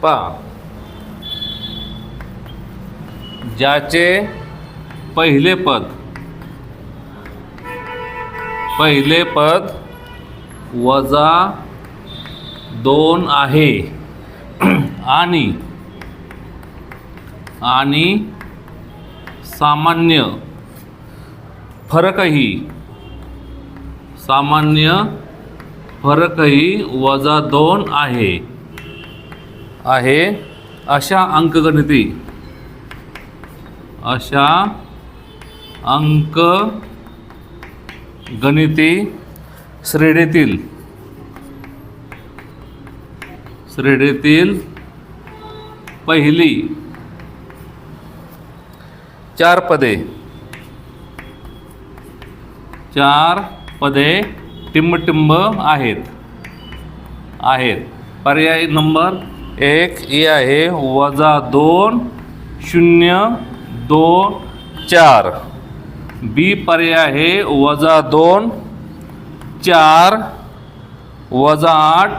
पहा, ज्याचे पहिले पद वजा 2 आहे आणि सामान्य फरकही वजा 2 आहे अशा अंकगणिती श्रेणीतील पहिली 4 पदे टिंब आहेत. पर्याय नंबर 1 ए आहे वजा 2 0 2 4. बी पर्याय आहे वजा 2 4 वजा 8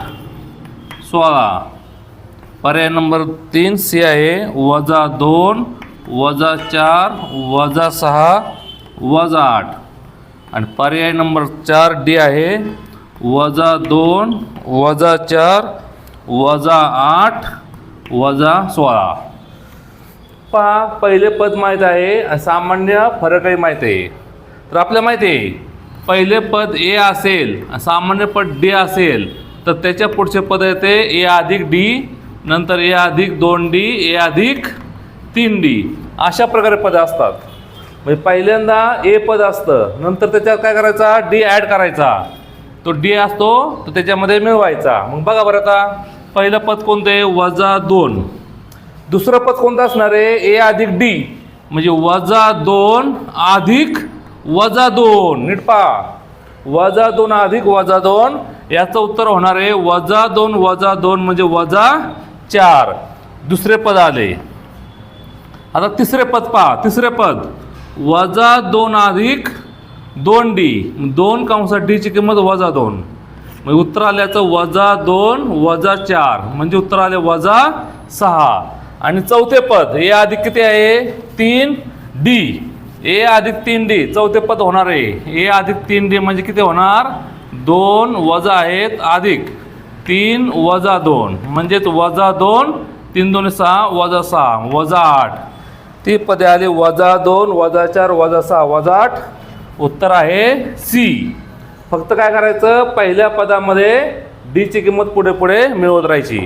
16. पर्याय नंबर 3 सी आहे वजा 2 वजा 4 वजा 6 वजा 8. आणि पर्याय नंबर 4 डी आहे वजा 2 वजा 4 वजा 8 वजा 16. पहा, पहिले पद माहीत आहे, सामान्य फरकही माहीत आहे. तर आपल्याला माहिती आहे पहिले पद ए असेल, सामान्य पद डी असेल, तर त्याच्या पुढचे पद येते ए अधिक डी, नंतर ए अधिक 2D, ए अधिक 3D. अशा प्रकारे पद असतात. म्हणजे पहिल्यांदा ए पद असतं, नंतर त्याच्यात काय करायचा, डी ॲड करायचा. तो डी असतो तर त्याच्यामध्ये मिळवायचा. मग बघा बरं, आता पहिलं पद कोणतं आहे वजा 2. दुसरं पद कोणतं असणार आहे ए अधिक डी, म्हणजे वजा 2 अधिक वजा 2. नीट पहा, वजा 2 अधिक वजा 2, याचं उत्तर होणार आहे वजा 2 वजा 2 म्हणजे वजा 4. दुसरे पद आले. आता तिसरे पद पहा, तिसरे पद वजा 2 अधिक 2D, 2 कंसात D ची किंमत वजा 2, म्हणजे उत्तर आल्याचं वजा 2 वजा 4 म्हणजे उत्तर आले वजा 6. आणि चौथे पद ए अधिक किती आहे 3D, ए अधिक 3D चौथे पद होणार आहे. ए अधिक 3D म्हणजे किती होणार 2 वजा आहेत अधिक 3 वजा 2 म्हणजेच वजा 2 3 2 6 वजा 6 वजा 8. ती पदे आली वजा 2 वजा 4 वजा 6 वजा 8. उत्तर आहे सी. फक्त काय करायचं, पहिल्या पदामध्ये डी ची किंमत पुढे पुढे मिळवत राहायची.